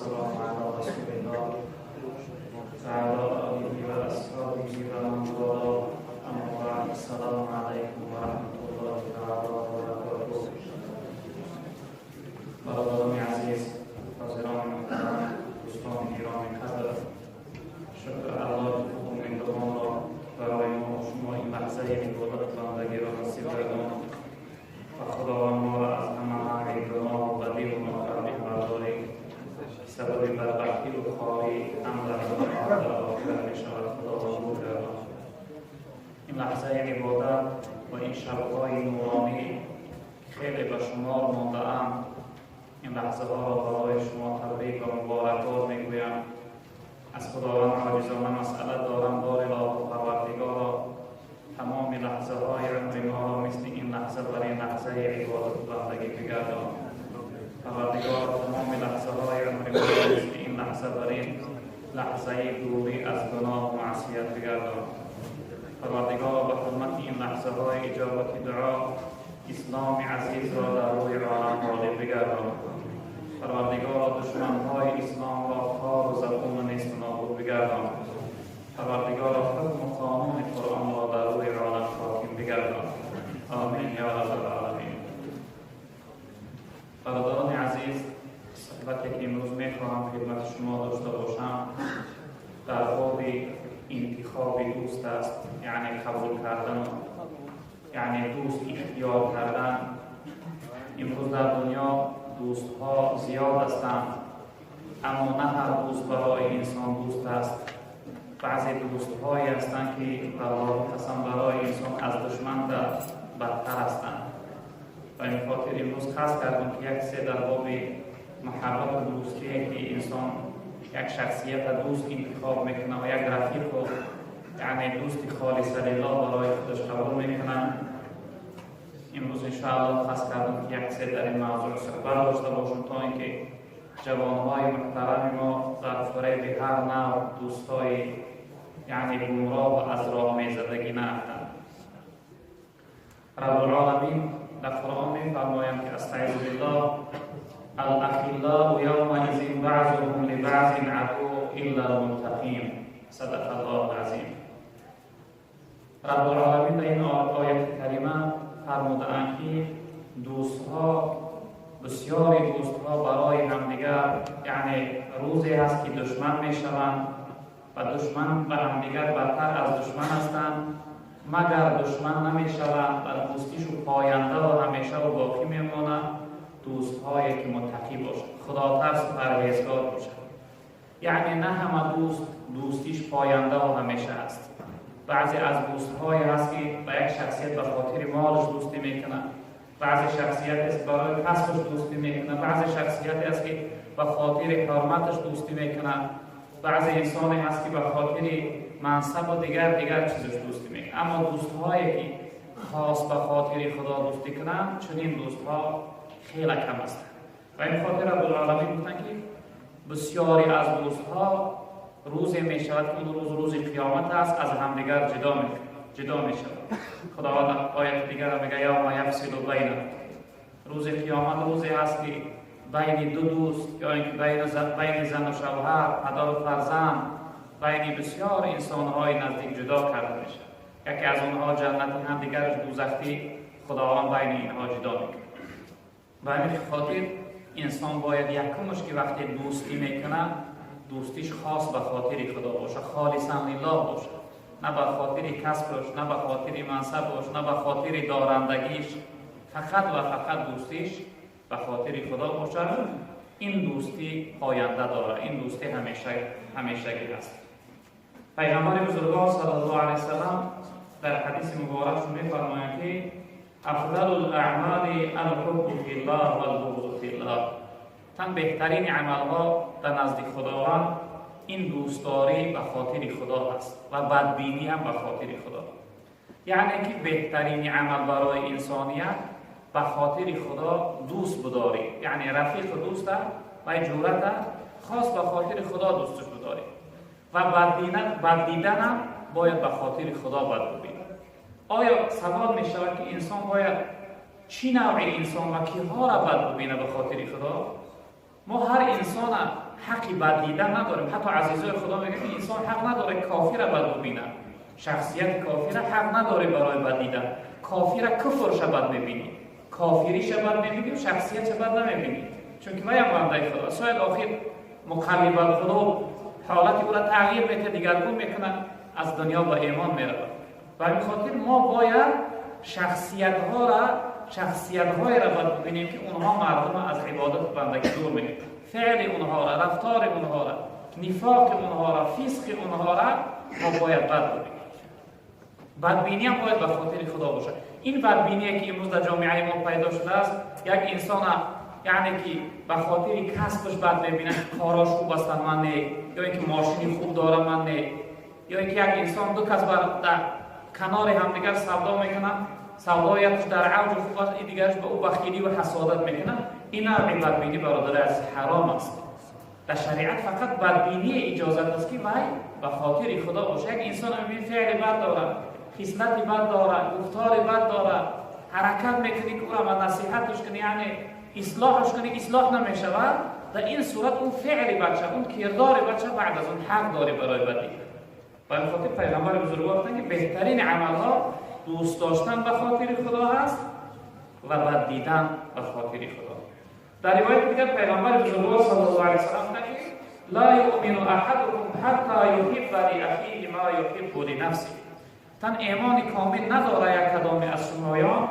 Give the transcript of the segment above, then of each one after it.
والسلام على رسول الله وعلى آله وأصحابه ومن والاه. أما بعد، السلام عليكم ورحمة الله تعالى وبركاته. برادران عزیز، حاضران محترم، دوستان گرامی قدر، شکر الله که خوب مهربان را برای ما و شما این لحظه عبادت بندگی را نصیب گرداند و خداوند ما را از همه مرگ گناه و بدی و نافرمی بردارید. سبب بدبختی و خواری هم در آخرت میشود. خداوند رو گرداند. این لحظه عبادت و این شب‌های نورانی خیلی به شمار مانده‌اند. این لحظه ها را برای شما تبریک و مبارکباد میگویم. از خداوند عاجزانه مسئله دارم بار الله و پروردگارا تمام لحظه های عمر ما را مثل این لحظه برای لحظه عبادت بندگی بگردان. پروردگار تمام لحظه های عمر ما را مثل این لحظه برای لحظه دوری از گناه و معصیت بگردان. پروردگار به حرمت این لحظه های اجابت دعا اسلام عزیز را در روی عالم غالب بگردان. پروردگار دشمن‌های اسلام را خار و زبون و نیست و نابود بگردان. پروردگار حکم و قانون قرآن را در روی عالم حاکم بگردان. آمین یا رب العالمین. برادران عزیز، صحبتی که امروز میخواهم خدمت شما داشته باشم در باب انتخاب دوست است، یعنی قبول کردن، یعنی دوست اختیار کردن. امروز در دنیا دوست ها زیاد هستند، اما نه هر دوست برای انسان دوست است. بعضی دوست هایی هستند که والله قسم برای انسان از دشمن بدتر هستند. و این خاطر امروز خاص کردم که یک سه در باب محبت و دوستی که انسان یک شخصیت دوست انتخاب میکنه و یک رفیق و یعنی دوست خالص لله برای خودش قبول میکنن. امروز انشاءالله خاص کردم که یک سه در این موضوع صحبت داشته باشم تا اینکه جوانهای محترم ما در فریب هر نوع دوستای یعنی گمراه و از راه میزدگی نافتند. رب العالمین در قرآن میفرماید که استعیذ بالله الاخلاء یومئذ بعضهم لبعض عدو الا المتقین. صدق الله العظیم. رب العالمین در این آیت کریمه فرمودند که دوستها بسیاری دوستها برای همدیگر یعنی روزی هست که دشمن میشوند و دشمن به همدیگر بدتر از دشمن هستند، مگر دشمن نمیشوند و دوستیش پاینده و همیشه و باقی میماند دوستهایی که متقی باشند، خدا ترس و پرهیزگار باشند. یعنی نه همه دوستیش پاینده و همیشه است. بعضی از دوستهایی هست که با یک شخصیت به خاطر مالش دوستی میکنه، بعضی شخصیت است برای کسبش دوستی میکنه، بعضی شخصیت است که به خاطر حرمتش دوستی میکنه، بعضی انسانی هست که به خاطر منصب و دیگر چیزش دوستی میکنه. اما دوستهایی که خاص به خاطر خدا دوستی کنن چنین دوستها خیلی کم هستند. و این خاطر رب العالمین گفتن که بسیاری از دوستها روزی می شود که اون روز قیامت است از همدیگر جدا می شود. خداوند آیت دیگر میگه یوم یفصل بین. روز قیامت روزی است که بین دو دوست یا بین زن و شوهر، پدر و فرزند، بین بسیار انسان‌های نزدیک جدا کرده میشه. یکی از اونها جنتی هم دیگرش دوزخی، خداوند بین اینها جدا میکنه. و همین خاطر انسان باید یکمش که وقتی دوستی میکنه دوستیش خاص به خاطر خدا باشه، خالصا لله باشه، نه به خاطر کسبش، نه به خاطر منصبش، نه به خاطر دارندگیش، فقط و فقط دوستیش به خاطر خدا باشه. این دوستی پاینده داره، این دوستی همیشگی هست. پیغمبر بزرگوار صلی الله علیه وسلم در حدیث مبارک میفرمایند که افضل الاعمال الحب فی الله والبغض فی الله. بهترین عملها در نزد خداوند این دوستداری به خاطر خدا است و بدبینی هم به خاطر خدا. یعنی که بهترین عمل برای انسانیت به خاطر خدا دوست بداری، یعنی رفیق دوست و جورت خاص به خاطر خدا دوستش بداری و بد دیدن هم باید به خاطر خدا بد ببینی. آیا سوال می شود که انسان باید چی نوع انسان و کیها را بد ببینه به خاطر خدا؟ ما هر انسان حقی بد دیدن نداریم. حتی عزیزای خدا میگه که انسان حق نداره کافر را بد ببینه. شخصیت کافر حق نداره برای بد دیدن. کافر کفرش بد میبینی، کافریش بد میبینی و شخصیتش بد نمیبینی، چون که وای بنده خدا شاید آخر مقلب القلوب حالت او را تغییر میده، دیگرگون میکنه، از دنیا به ایمان میره. و به خاطر ما باید شخصیت‌های را باید ببینیم که اونها مردم از عبادت بندگی دور میکنه. فعل اونها را، رفتار اونها را، نفاق اونها را، فسق اونها را ما باید بد ببینیم. بدبینی هم باید به خاطر خدا باشه. این بدبینی که امروز در جامعه ما پیدا شده است، یک انسان یعنی که به خاطر کسبش بد میبینه، کاراش خوب است من نه، یا اینکه ماشینی خوب داره من نه، یا اینکه یک انسان دو کس در کنار همدیگر سودا میکنن، سودایتش در اوج خوب است، این دیگرش به او بخیلی و حسادت میکنه. این نوع بدبینی برادر از حرام است. در شریعت فقط بدبینی اجازت است که وای به خاطر خدا باشه. یک انسان میبینی فعل بد داره، خصلت بد داره، گفتار بد داره، حرکت میکنی که او را نصیحتش کنی، یعنی اصلاحش کنی، اصلاح نمیشود. در این صورت اون فعل بچه، اون کردار بچه بعد از اون حق داره برای بدی. و به خاطر پیغمبر بزرگوار گفتن که بهترین عملها دوست داشتن به خاطر خدا هست و بد دیدن به خاطر خدا. در روایت دیگر پیغمبر بزرگوار صلی الله علیه و سلم گفت که لا یؤمن احدکم حتی یحب لاخیه ما یحب لنفسه. تن ایمان کامل نداره یک کدام از شمایان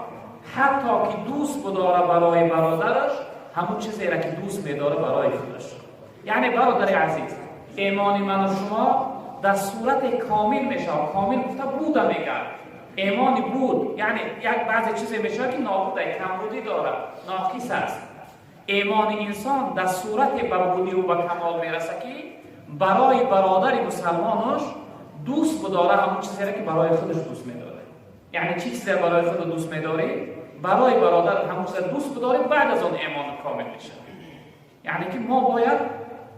حتی که دوست بداره برای برادرش همون چیزی را که دوست می‌داره برای خودش. یعنی برادر عزیز، ایمان من و شما در صورت کامل میشه. کامل گفته بوده میگه، ایمانی بود، یعنی یک بعضی چیزی میشه که نابوده، کمبودی داره، ناقص است. ایمان انسان در صورت بودی و به کمال میرسه که برای برادر مسلمانش دوست بداره همون چیزی را که برای خودش دوست میداره. یعنی چی چیزی برای خود دوست میداری؟ برای برادر همون چیزی دوست بداری، بعد از اون ایمان کامل میشه. یعنی که ما باید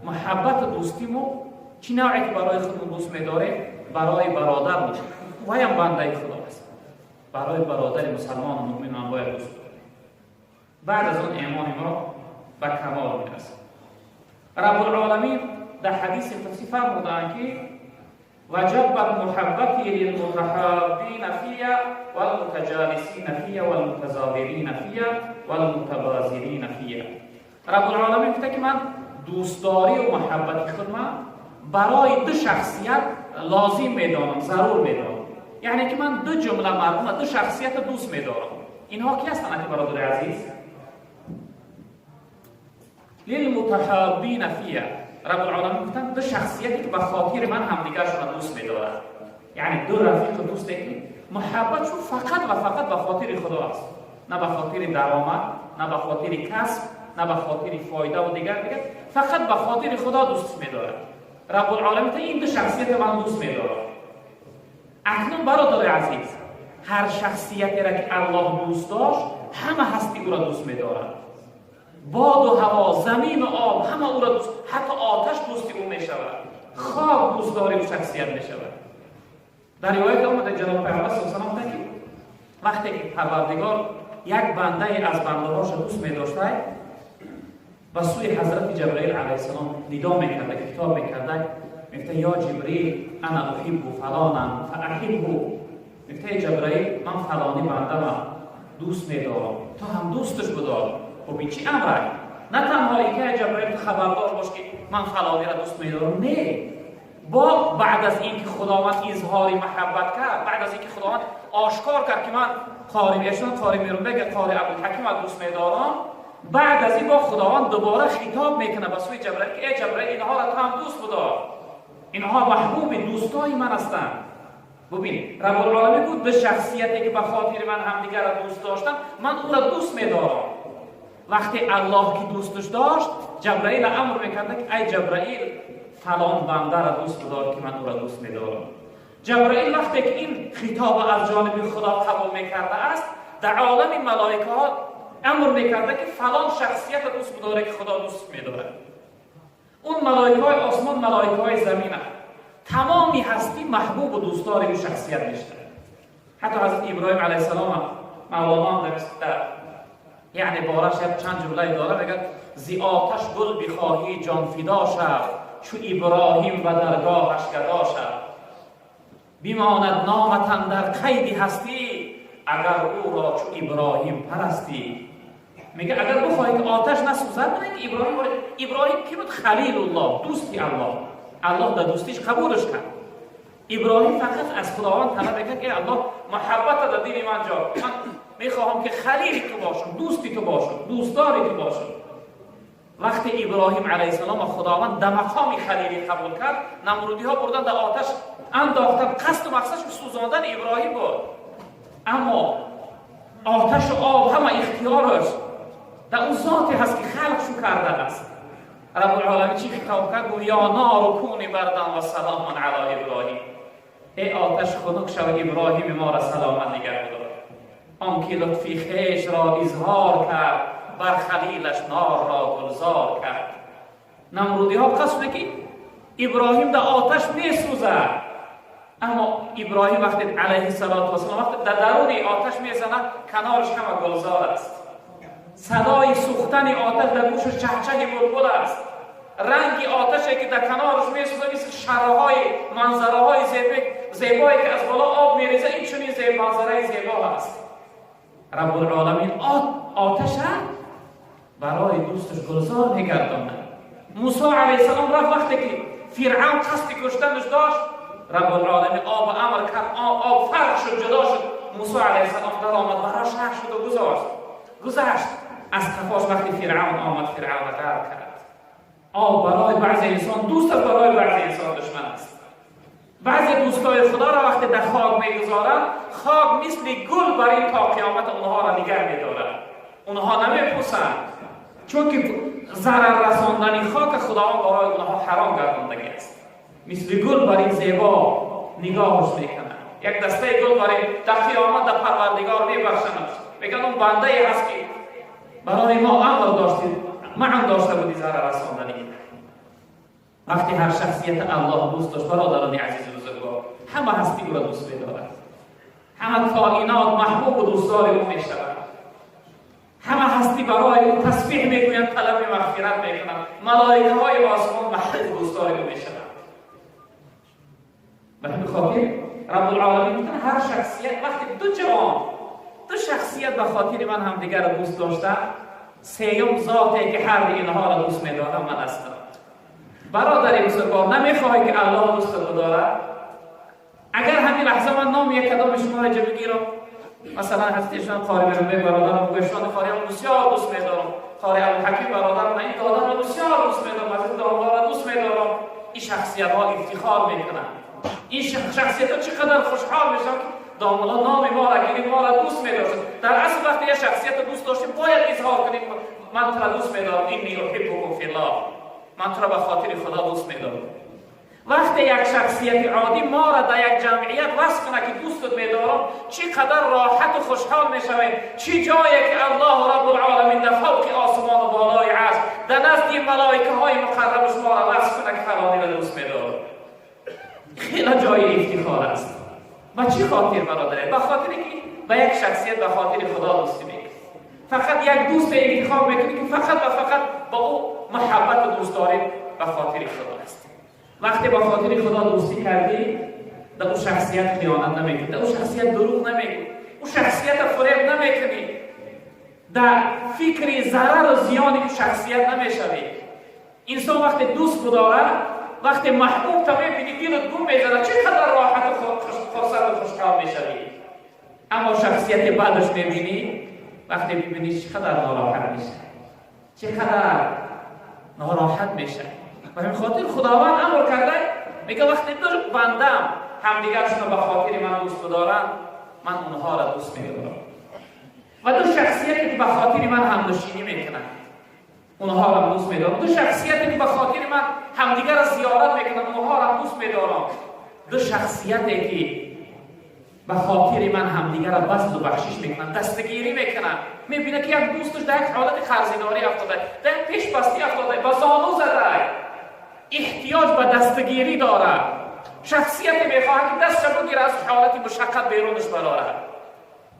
محبت دوستیمو چی نوعی که برای خودمون دوست میداره برای برادر میشه. وایم بنده خدا است، برای برادر مسلمان و مؤمن هم باید دوست داریم. بعد از اون ایمان ما به کمال میرسه. رب العالمین در حدیث قدسی فرمودند که وجبت محبتی للمتحابین فیه والمتجالسین فیه والمتزاورین فیه والمتبازرین فیه. رب العالمین گفته که من دوستداری و محبت خود من برای دو شخصیت لازم میدانم، ضرور میدانم. یعنی که من دو جمله مردم، دو شخصیت دوست میدارم. اینها کی هستند که برادر عزیز؟ للمتحابین فیه. رب العالمین گفتن دو شخصیتی که به خاطر من همدیگرشون دوست میدارن. یعنی دو رفیق دوست که محبتشون فقط و فقط به خاطر خدا است، نه به خاطر درآمد، نه به خاطر کسب، نه به خاطر فایده و دیگر، فقط به خاطر خدا دوست میدارن. رب العالمین این دو شخصیت من دوست میدارم. اکنون برادر عزیز، هر شخصیتی را که الله دوست داشت همه هستی او را دوست میدارند. باد و هوا، زمین و آب، همه او را دوست، حتی آتش دوستی او میشود، خاک دوست داری و شخصیت میشود. در روایت آمده جناب پیامبر صلی الله علیه و سلم وقتی پروردگار یک بنده از بنده‌هاش دوست می‌داشته و سوی حضرت جبرئیل علیه السلام ندا می‌کرده، خطاب می‌کرده، میگفت یا جبرئیل انا احب فلانا فاحبه. میگفت جبرئیل من فلانی بنده دوست می‌دارم، تو هم دوستش بدار. خب این چی امره؟ نه تنها اینکه جبرئیل خبردار باش که من فلانی را دوست می‌دارم، نه، با بعد از اینکه خداوند اظهار محبت کرد، بعد از اینکه خداوند آشکار کرد که من قاری میرم بگه قاری ابوالحکیم را دوست می‌دارم، بعد از این با خداوند دوباره خطاب میکنه به سوی جبرئیل که ای جبرئیل اینها را تو هم دوست بدار، اینها محبوب دوستای من هستند. ببین رب العالمین بود به شخصیتی که به خاطر من همدیگر را دوست داشتن، من او را دوست می‌دارم. وقتی الله که دوستش داشت، جبرئیل امر میکرد که ای جبرئیل فلان بنده را دوست بدار که من او را دوست می‌دارم. جبرئیل وقتی که این خطاب از جانب خدا قبول میکرده است، در عالم ملائکه امر میکرده که فلان شخصیت دوست بداره که خدا دوست می‌داره. اون ملائکه های آسمان، ملائکه های زمین، تمامی هستی محبوب و دوستدار این شخصیت میشه. حتی حضرت ابراهیم علیه السلام مولانا در یعنی بارش چند جمله داره، میگه زی آتش گل بخواهی جان فدا شد، چو ابراهیم و درگاهش گدا شد. بماند نامت اندر قید هستی، اگر او را چو ابراهیم پرستی. میگه اگر بخواهی که آتش نسوزد، ببینید ابراهیم کی بود؟ خلیل الله، دوستی الله. الله در دوستیش قبولش کرد. ابراهیم فقط از خداوند طلب میکرد که الله محبت در دل من جا، من میخواهم که خلیل تو باشم، دوستی تو باشم، دوستداری تو باشم. وقتی ابراهیم علیه السلام خداوند در مقام خلیلی قبول کرد، نمرودی ها بردن در آتش انداختن، قصد و مقصدش سوزاندن ابراهیم بود. اما آتش و آب همه اختیارش در اون ذاتی هست که خلقشو کرده است. رب العالمین چی خطاب کرد؟ گفت یا نار کونی بردن و سلام علی ابراهیم. ای آتش خنک شو ابراهیم ما را سلامت نگه بدار. آن که لطفی خویش را اظهار کرد، بر خلیلش نار را گلزار کرد. نمرودی ها قسم که ابراهیم در آتش میسوزد، اما ابراهیم وقتی علیه السلام وقتی در درون آتش میزنه، کنارش همه گلزار است. صدای سوختن آتش در گوش چهچه بلبل است. رنگ آتشی که در کنارش میسوزه مثل شرهای منظرهای زیبایی که از بالا آب میریزه، این چنین منظره زیبا است. رب العالمین آتش برای دوستش گلزار میگرداند. موسی علیه السلام رفت، وقتی که فرعون قصد کشتنش داشت، رب العالمین آب امر کرد، آب فرق شد، جدا شد. موسی علیه السلام در آمد و راش شد و گذشت از کفاش. وقتی فرعون آمد، فرعون غرق کرد. آب برای بعضی انسان دوست است، برای بعضی انسان دشمن است. بعضی دوستای خدا را وقتی در خاک میگذارند، خاک مثل گل برای تا قیامت اونها را نگه میدارد. اونها نمیپوسند، چون که ضرر رساندن خاک خداوند برای اونها حرام گردانده است. مثل گل برای زیبا نگاهش میکنند. یک دسته گل برای در قیامت در پروردگار میبخشند. میگن اون بنده ای هست که برای ما عمل داشتید، معن داشته بودی ضرر رساندنی. وقتی هر شخصیت الله دوست داشت، برادران عزیز بزرگوار، همه هستی او را دوست می‌دارد. همه کائنات محبوب و دوستدار او میشوند. همه هستی برای او تسبیح میگویند، طلب مغفرت میکنند. ملائکه های آسمان محبوب و دوستدار او میشوند. به همین خاطر رب العالمین میگه هر شخصیت وقتی دو شخصیت به خاطر من هم دیگر را دوست داشتن، سیوم ذاتی که هر اینها را دوست می‌دارم من هستم. برادر بزرگوار، نمیخواهی که الله دوست بدارد؟ اگر همین لحظه من نام یک کدام شما را بگیرم، مثلا هستیشان قاری برنبه برادرم بگوشان قاری هم بسیار دوست می‌دارم، قاری الحکیم برادرم این دادم را بسیار دوست می‌دارم، از دامدار را دوست می‌دارم. این شخصیت ها افتخار میکنند. این شخصیت ها چقدر خوشحال میشن که داملا نام ما را گیریم، ما را دوست می‌داریم. در اصل وقتی یک شخصیت دوست داشتیم باید اظهار کنیم من تو را دوست می‌دارم، اینی احبکم فی الله، من تو را به خاطر خدا دوست می‌دارم. وقتی یک شخصیت عادی ما را در یک جمعیت وصف کنه که دوستت می‌دارم، چقدر راحت و خوشحال می‌شویم. چه جایی که الله رب العالمین در فوق آسمان و بالای عرش در نزد ملائکه های مقربش ما را وصف کنه که فلانی را دوست می‌دارم، خیلی جای افتخار است. با چه خاطر برادره؟ به خاطر که به یک شخصیت به خاطر خدا دوستی می‌کنی. فقط یک دوست انتخاب می‌کنی که فقط و فقط با او محبت و دوستداری به خاطر خدا است. وقتی به خاطر خدا دوستی کردی، در اون شخصیت خیانت نمی‌کنی، در اون شخصیت دروغ نمی‌گویی، اون شخصیت فریب نمی‌کنی، در فکر ضرر و زیان این شخصیت نمی‌شوی. انسان وقتی دوست بداره، وقتی محبوب تا می‌بینی دلت گم می‌زنه، چقدر راحت و خرسند و خوشحال می‌شوی. اما شخصیت بعدش می‌بینی، وقتی می‌بینی چقدر ناراحت میشه، چقدر ناراحت میشه. و همین خاطر خداوند امر کرده، میگه وقتی دو بندم همدیگرشون رو به خاطر من دوست بدارن، من اونها را دوست می‌دارم. و دو شخصیتی که به خاطر من همنشینی میکنن، اونها را دوست می‌دارم. دو شخصیتی که به خاطر من همدیگر را زیارت میکنن، اونها را دوست می‌دارم. دو شخصیتی که به خاطر من همدیگر را بذل و بخشش میکنن، دستگیری میکنن. میبینه که یک دوستش در یک حالت قرضداری افتاده، در یک پیش بستی افتاده، با زانو زده، احتیاج به دستگیری داره. شخصیتی میخواد که دستش بگیره از حالت مشقت بیرونش براره.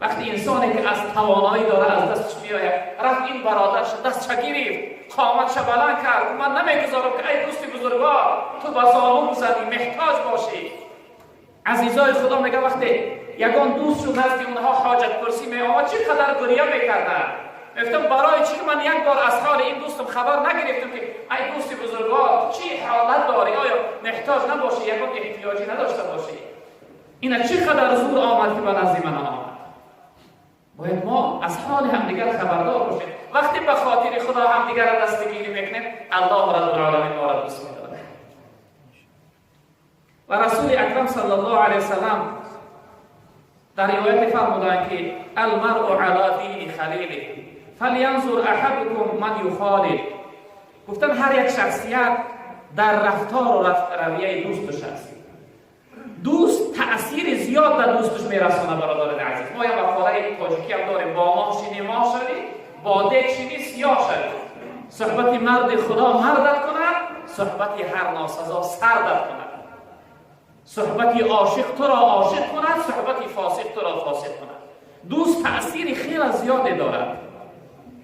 وقتی انسانی که از توانایی داره از دستش میآید، رفت این برادرش دست چه گرفت، قامتش بلند کرد، من نمیگذارم که ای دوستی بزرگوار تو با ظالم بزنی، محتاج باشی. عزیزای خدا میگه وقتی یگان دوست رو نزد اونها حاجت پرسی میآمد چقدر گریه میکردن. گفتم برای چی من یک بار از حال این دوستم خبر نگرفتم که ای دوستی بزرگوار چی حالت داری، آیا محتاج نباشی، یگان احتیاجی نداشته باشی. اینا چقدر زور آمد که به نزد من آمد. باید ما از حال همدیگر خبردار باشیم. وقتی به خاطر خدا همدیگر را دستگیری میکنیم، الله رب العالمین ما را دوست می‌دارد. و رسول اکرم صلی الله علیه وسلم در روایت فرمودند که المرء علی دین خلیله فلینظر احدکم من یخالل. گفتن هر یک شخصیت در رفتار و رویه دوست شخصی. دوست تأثیر زیاد در دوستش میرسونه برادران عزیز. ما یک مقاله تاجیکی هم داریم، با ما شینی ما شدی، با دک شینی سیاه شدی. صحبت مرد خدا مردت کند، صحبت هر ناسزا سردت کند. صحبت عاشق تو را عاشق کند، صحبت فاسق تو را فاسق کند. دوست تأثیر خیلی زیادی دارد.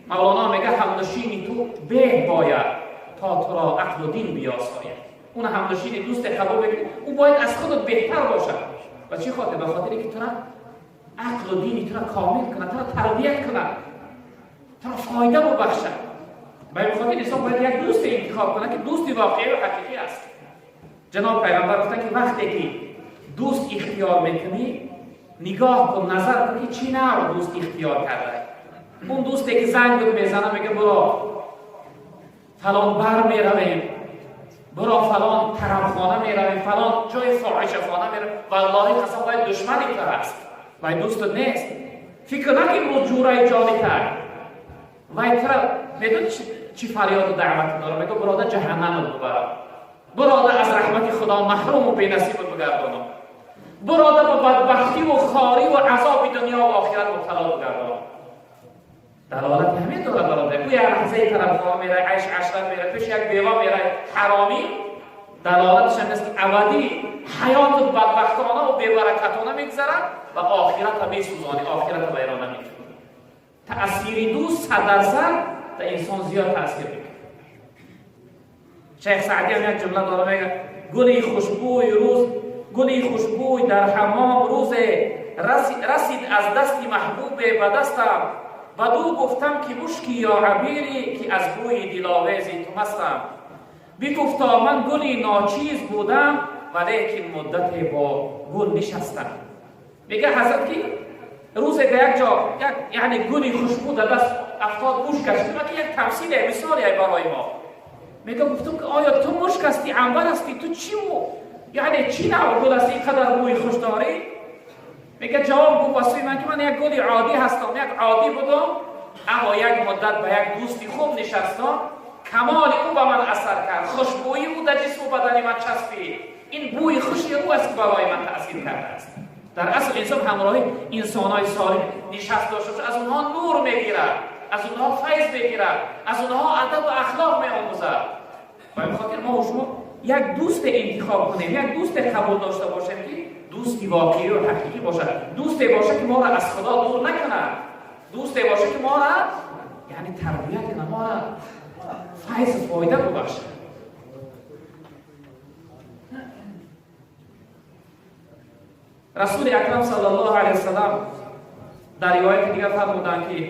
مولانا میگه همنشینی تو به باید تا تو را عقل و دین بیاساید. اون همنشین دوست قبول بگیری، او باید از خودت بهتر باشد. و چی خاطر؟ به خاطری که تو را عقل و دینی تو را کامل کنه، تو را تربیت کنه، تو را فایده ببخشد. به خاطر انسان باید یک دوست انتخاب کنه که دوستی واقعی و حقیقی است. جناب پیغمبر گفتن که وقتی که دوست اختیار میکنی، نگاه کن، نظر کن که چی نوع دوست اختیار کرده. اون دوستی که زنگ میزنه میگه برو فلان بر میرویم، برو فلان طرفخانه میرویم، فلان جای فاحشه خانه میرویم، والله قسم باید دشمنی تو هست، باید دوستت نیست. فکر نکن رو جورای جانی تر وای تو را میدون چی فریاد و دعوت داره، میگه برادر جهنم رو ببرم، برادر از رحمت خدا محروم و بی‌نصیب بگردانم، برادر با بدبختی و خاری و عذاب دنیا و آخرت مبتلا بگردانم. دلالت همین داره برادر. کوی لحظه طرفخواه میره، عیش عشرت میره، پیش یک بیوه میره حرامی، دلالتش هم است که ابدی حیات بدبختانه و بی‌برکتانه میگذره و آخرت میسوزانی، آخرت ویرانه میکنه. تأثیر دوست 100% در انسان زیاد تأثیر میکنه. شیخ سعدی هم یک جمله داره میگه گلی خوشبوی روز، گلی خوشبوی در حمام روز رسید از دستی محبوب به دستم، بدو گفتم که مشکی یا عبیری که از بوی دلاویزی تو مستم، بگفتا من گلی ناچیز بودم ولیکن مدت با گل نشستم. میگه حضرت که روز یک جا یعنی گلی خوشبو در دست افتاد مشک است، که یک تمثیل مثالی برای ما. میگه گفتم که آیا تو مشک هستی، عنبر هستی، تو چی یعنی چی نوع گل هستی اینقدر بوی خوش داری؟ میگه جواب گفت واسه من که من یک گلی عادی هستم، یک عادی بودم، اما یک مدت به یک دوستی خوب نشستم، کمال او به من اثر کرد، خوشبویی او در جسم و بدن من چسبید، این بوی خوشی او است که برای من تأثیر کرده است. در اصل انسان همراهی انسان‌های صالح نشست داشته، از اونها نور میگیرد، از اونها فیض میگیرد، از اونها ادب و اخلاق میآموزد. و به خاطر ما و شما یک دوست انتخاب کنیم، یک دوست قبول داشته باشیم که دوستی واقعی و حقیقی باشد، دوستی باشه که ما را از خدا دور نکند، دوستی باشه که ما را یعنی تربیت ما را فیض و فایده ببخشد. رسول اکرم صلی الله علیه وسلم در روایت دیگر فرمودند که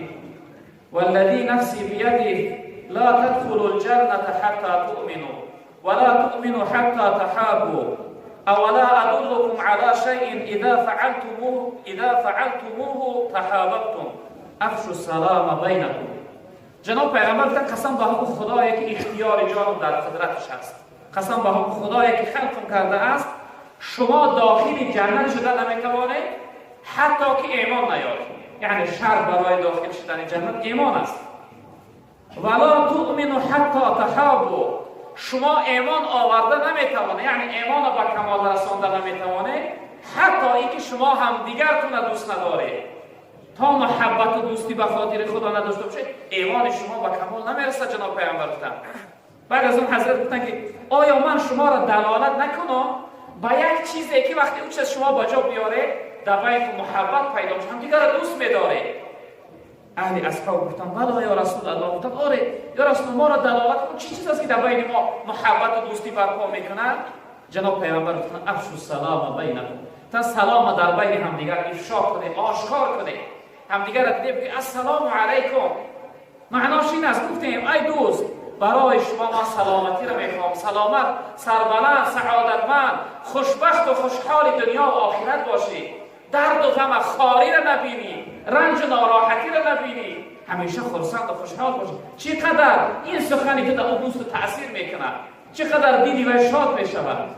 والذی نفسی بیده لا تدخلوا الجنة حتى تؤمنوا ولا تؤمنوا حتى تحابوا اولا ادلكم على شيء اذا فعلتموه تحاببتم افشوا السلام بینکم. جناب پیغمبر گفتند قسم به حق خدایی که اختیار جانم در قدرتش است، قسم به حق خدایی که خلقم کرده است، شما داخل جنت شده نمیتوانید حتی که ایمان نیارید. یعنی شرط برای داخل شدن جنت ایمان است. ولا تؤمنوا حتی تحابوا، شما ایمان آورده نمیتوانید، یعنی ایمان را به کمال رسانده نمیتوانید حتی اینکه شما هم دیگرتون دوست ندارید. تا محبت و دوستی به خاطر خدا نداشته باشید ایمان شما به کمال نمیرسه. جناب پیامبر گفتند. بعد از اون حضرت گفتند که آیا من شما را دلالت نکنم به یک چیزی که وقتی اون چیز شما با جا بیاره در بین محبت پیدا میشه، همدیگر را دوست می‌داره. اهل اصحاب گفتن بله یا رسول الله، گفتن آره یا رسول الله، ما را دلالت کن چی چیز است که در بین ما محبت و دوستی برپا میکنه. جناب پیامبر گفتن افشوا السلام بینکم، تا سلام در بین همدیگر افشا کنید، آشکار کنید، همدیگر را بگید السلام علیکم. معناش این است گفتیم ای دوست برای شما من سلامتی را میخوام، سلامت، سربلند، سعادتمند، خوشبخت و خوشحال دنیا و آخرت باشی، درد و غم خاری را نبینی، رنج و ناراحتی را نبینی، همیشه خرسند و خوشحال باشی. چقدر این سخنی که در اون دوست تأثیر میکنه، چقدر دیدی و شاد میشود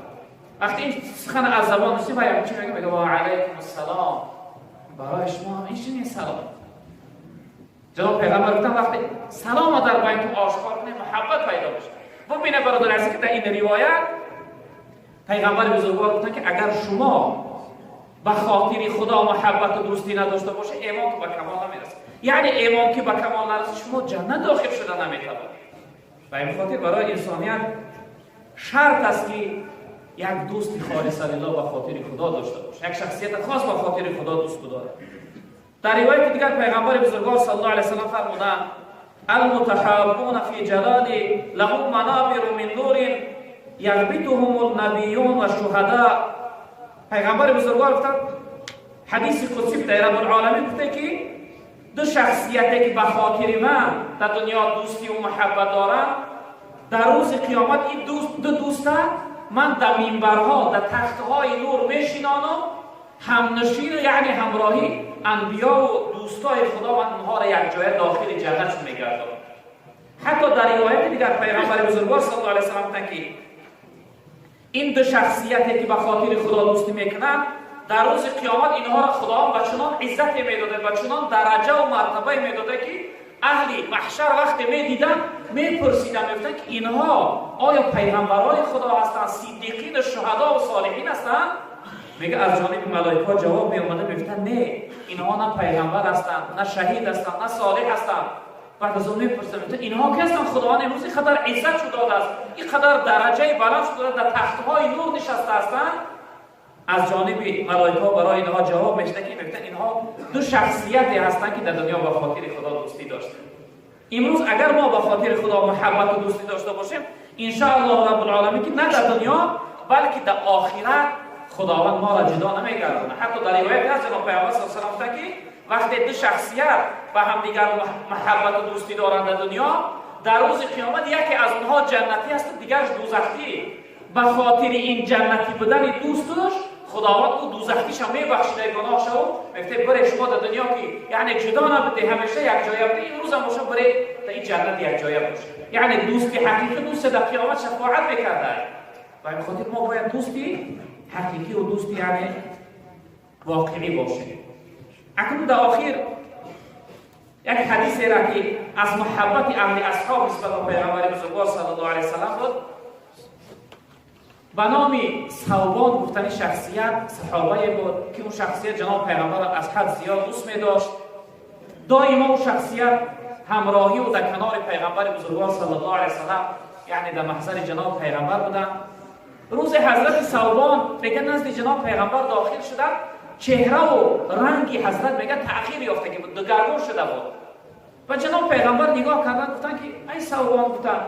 وقتی این سخن از زبان رسید. باید چی میگه؟ و علیکم السلام، برای شما این سلام. جناب پیغمبر گفتن وقتی سلام در بین تو آشکار کنی محبت پیدا بشه. ببینه برادر عزیز که در این روایت پیغمبر بزرگوار گفتن که اگر شما به خاطر خدا محبت و دوستی نداشته باشه ایمان که به کمال نمیرسه. یعنی ایمان که به کمال نرسه شما جنت داخل شده نمیتوانید. و این خاطر برای انسانیت شرط است که یک دوست خالص لله به خاطر خدا داشته باشه، یک شخصیت خاص به خاطر خدا دوست بداره. در روایت دیگر پیغمبر بزرگوار صلی الله علیه و سلم فرمودند المتحابون فی جلال لهم منابر من نور یغبطهم النبیون و الشهداء. پیغمبر بزرگوار گفتند حدیث قدسی در رب العالمین گفته که دو شخصیتی که به خاطر من در دنیا دوستی و محبت دارم، در روز قیامت این دو دوسته من در منبرها در تختهای نور میشینانم، همنشین یعنی همراهی انبیا و دوستای خدا و اونها را یک جای داخل جنت میگردم. حتی در روایت دیگر پیغمبر بزرگوار صلی الله علیه و سلم گفتند که این دو شخصیتی که به خاطر خدا دوستی میکنن در روز قیامت اینها را خدا به چنان عزت میداده، به چنان درجه و مرتبه میداده که اهل محشر وقتی میدیدن میپرسیدن، میگفتن که اینها آیا پیغمبرای خدا هستند، صدیقین، شهدا و صالحین هستند؟ میگه از جانب ملائکه جواب میومده، میگفتن نه، اینها نه پیغمبر هستند، نه شهید هستند، نه صالح هستند. بعد از اون میپرسیدن اینها که هستند؟ خداوند امروز اینقدر عزت شده است، اینقدر درجه بلند شده در تختهای نور نشسته هستند. از جانب ملائکه برای اینها جواب میشنه که میگفتن اینها دو شخصیتی هستند که در دنیا با خاطر خدا دوستی داشتند. امروز اگر ما با خاطر خدا محبت و دوستی داشته باشیم ان شاء الله رب العالمین که نه در دنیا بلکه در آخرت خداوند ما را جدا نمیگردونه. حتی در روایت هست جناب پیامبر صلی الله علیه و سلم که وقتی دو شخصیت با همدیگر محبت و دوستی دارند در دنیا، در روز قیامت یکی از اونها جنتی است، دیگرش دوزخی. به خاطر این جنتی بودن دوستش خداوند او دوزخیش هم میبخشیده گناهش رو، میگه برای شما در دنیا که یعنی جدا نبوده، همیشه یک جای بوده، این روز هم باشه برای در این جنت یک جای باشه. یعنی دوستی حقیقی دوست در قیامت شفاعت میکرده. و این خاطر ما باید دوستی حقیقی و دوستی یعنی واقعی باشه. اکنون در آخر یک حدیثی را که از محبت اهل اصحاب نسبت به پیغمبر بزرگوار صلی الله علیه و سلم بود، به نام ثوبان گفتنی شخصیت صحابه بود که اون شخصیت جناب پیغمبر را از حد زیاد دوست می داشت. دائما اون شخصیت همراهی و در کنار پیغمبر بزرگوار صلی الله علیه و سلم یعنی در محضر جناب پیغمبر بودن. روز حضرت ثوبان میگه نزد جناب پیغمبر داخل شدن، چهره و رنگی حضرت میگه تأخیر یافته که دگرگون شده بود و جناب پیغمبر نگاه کردن گفتن که ای ثوبان، گفتن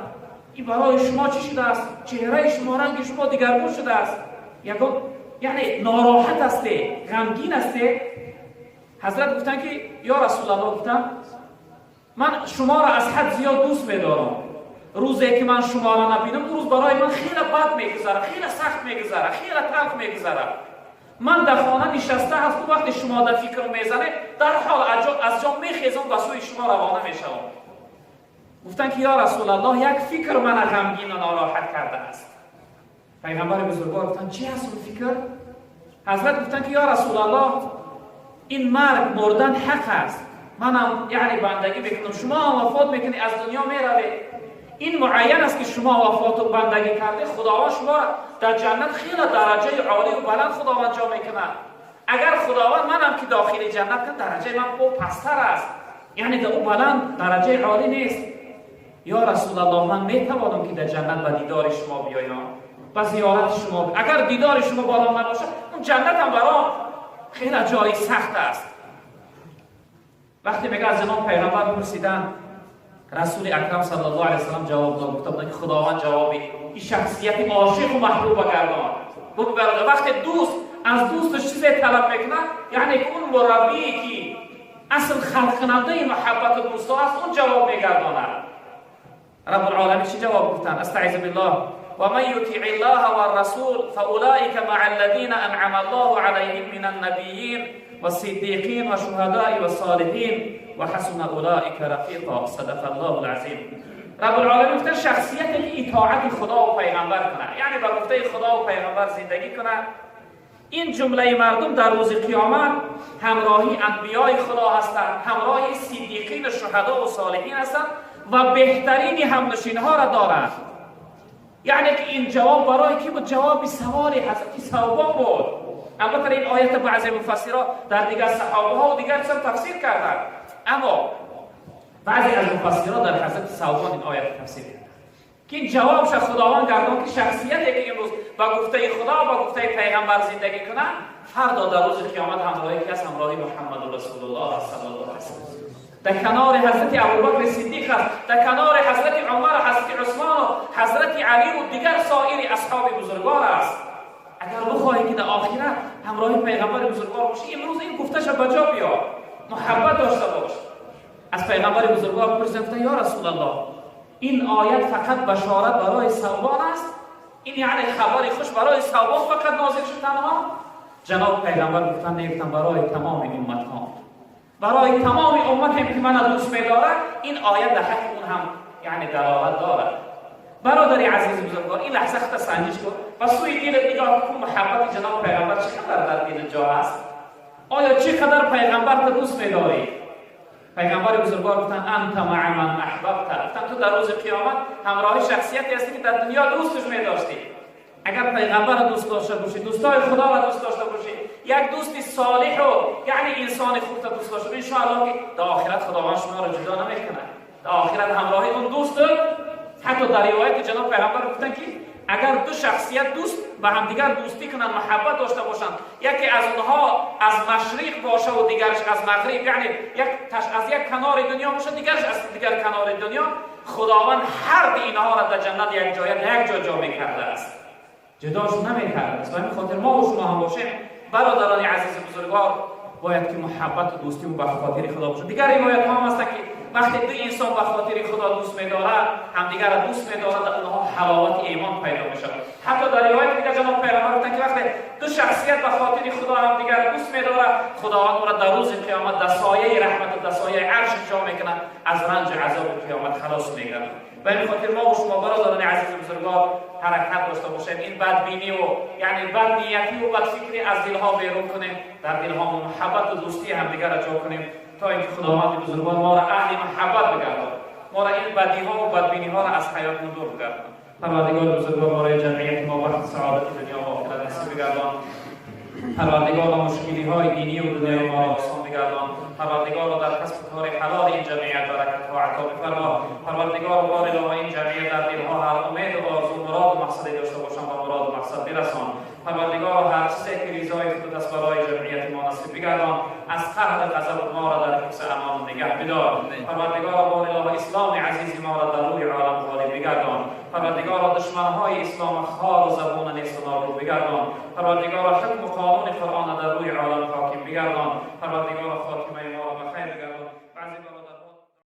این برای شما چی شده است؟ چهره شما، رنگ شما دگرگون شده است، یعنی ناراحت هستی، غمگین هستی. حضرت گفتن که یا رسول الله، گفتن من شما را از حد زیاد دوست می‌دارم، روزی که من شما را نبینم اون روز برای من خیلی بد میگذره، خیلی سخت میگذره، خیلی تلخ میگذره. من در خانه نشسته هستم، وقتی شما در فکر میزنه در حال از جا میخیزم و سوی شما روانه میشم. گفتن که یا رسول الله یک فکر من غمگین و ناراحت کرده است. پیغمبر بزرگوار گفتن چی هست اون فکر؟ حضرت گفتن که یا رسول الله این مرگ مردن حق است، منم یعنی بندگی میکنم، شما هم وفات میکنی از دنیا میروی، این معین است که شما وفات و بندگی کرده، خداوند شما در جنت خیلی درجه عالی و بلند خداوند جا میکنه. اگر خداوند منم که داخل جنت کنه درجه من او پستر است، یعنی در او بلند درجه عالی نیست. یا رسول الله من میتوانم که در جنت به دیدار شما بیایم، به زیارت شما اگر دیدار شما برام نباشه اون جنت هم برام خیلی جای سخت است. وقتی میگه از جناب پیغمبر پرسیدن، رسول اکرم صلی الله علیه وسلم جواب داد، گفت که خداوند جوابی این شخصیت عاشق و محبوب گردان. گفت برادر وقتی دوست از دوستش چیزی طلب میکنه، یعنی که اون مربی که اصل خلق کننده محبت و دوستا است، اون جواب میگرداند. رب العالمین چی جواب گفتن؟ استعیذ بالله و من یطیع الله و الرسول فاولئک مع الذین انعم الله علیهم من النبیین والصدیقین والشهداء والصالحین وحسن اولئک رفیقا. صدق الله العظیم. رب العالمین گفته شخصیتی که اطاعت خدا و پیغمبر کنه، یعنی به گفته خدا و پیغمبر زندگی کنه، این جمله مردم در روز قیامت همراهی انبیای خدا هستند، همراهی صدیقین و شهدا و صالحین هستند و بهترین همنشین‌ها را دارند. یعنی که این جواب برای کی بود؟ جواب سوال حضرت ثوبان بود. البته این آیت بعضی مفسرها در دیگر صحابه ها و دیگر تفسیر کردند، اما بعضی از مفسرها در حضرت ثوبان این آیت تفسیر کردند که این جوابش خداوند گردان که شخصیتی که امروز با گفته خدا و با گفته پیغمبر زندگی کنه، فردا در روز قیامت همراهی که از همراهی محمد رسول الله صلی الله علیه و سلم در کنار حضرت ابوبکر صدیق است، در کنار حضرت عمر، حضرت عثمان و حضرت علی و دیگر سایر اصحاب بزرگوار است. اگر بخواهی که در آخرت همراهی پیغمبر بزرگوار باشی، امروز این گفتش بجا بیار، محبت داشته باش. از پیغمبر بزرگوار پرسیدن یا رسول الله این آیت فقط بشارت برای ثوبان است؟ این یعنی خبری خوش برای ثوبان فقط نازل شد تنها؟ جناب پیغمبر گفتن برای تمام امت ها، برای تمام امت که من دوست می‌دارم این آیت در حق اون هم یعنی دلالت دارد. برادری عزیز بزرگوار این لحظه خط سنجش کن و سوی دلت نگاه کن، محبت جناب پیغمبر چقدر در دل جا است؟ آیا چقدر پیغمبر تو دوست می‌داری؟ پیغمبر بزرگوار گفتن انت مع من احببت. گفتن تو در روز قیامت همراه شخصیتی هستی که در دنیا دوستش می‌داشتی. اگر پیغمبر را دوست داشته باشی، دوستای خدا را دوست داشته باشی، یک دوستی صالح و یعنی انسان خوب را دوست داشته باشی، ان شاء الله که در آخرت خداوند شما را جدا نمیکنه. در آخرت همراهی اون دوست، حتی در روایت جناب پیغمبر گفتن که اگر دو شخصیت دوست با هم دیگر دوستی کنند، محبت داشته باشند، یکی از اونها از مشرق باشه و دیگرش از مغرب، یعنی از یک کنار دنیا باشه دیگرش از دیگر کنار دنیا، خداوند هر دو اینها را در جنت یک جا جا می‌کرده است، جداشون نمی‌کرده است. و همین خاطر ما و شما هم باشیم برادران عزیز بزرگوار، باید که محبت و دوستی و به خاطر خدا باشه. دیگر روایت ها هم هست که وقتی دو انسان به خاطر خدا دوست می‌دارند، همدیگر را دوست می‌دارند، اونها حلاوت ایمان پیدا میشه. حتی در روایت دیگر جناب پیغمبر گفتند که وقتی دو شخصیت به خاطر خدا همدیگر را دوست می‌دارند، خداوند را در روز قیامت در سایه رحمت و در سایه عرش جا می‌کنه، از رنج عذاب قیامت خلاص می‌گردد. و این خاطر ما و شما برادران عزیز بزرگوار حرکت داشته باشیم، این بدبینی و یعنی بدنیتی و بدفکری از دلها بیرون کنیم، در دلها محبت و دوستی همدیگر را جا کنیم تا اینکه خداوند بزرگوار ما را اهل محبت بگرداند، ما را این بدیها و بدبینی‌ها را از حیاتمون دور بگرداند. پروردگار بزرگوار برای جمعیت ما وقت سعادت دنیا و آخرت نصیب بگردان. پروردگار مشکلی‌های دینی و دنیای ما را آسان بگردان. پروردگار در کسب کار حلال این جمعیت برکت و عطا بفرما. پروردگار بار الهی این جمعیت در دلها هر امید و آرزو مراد و مقصدی داشته باشند و مراد و مقصد برسان. پروردگار هر چیزی که رضای تو دست برای جمعیت ما نصیب بگردان، از قهر غضب ما را در حفظ امان نگه بدار. پروردگار بار الهی اسلام عزیز ما را در روی عالم غالب بگردان. پروردگار دشمن‌های اسلام خار و زبون نیست و نابود بگردان. پروردگار حکم و قانون قرآن در روی عالم حاکم بگردان. پروردگار خاتمه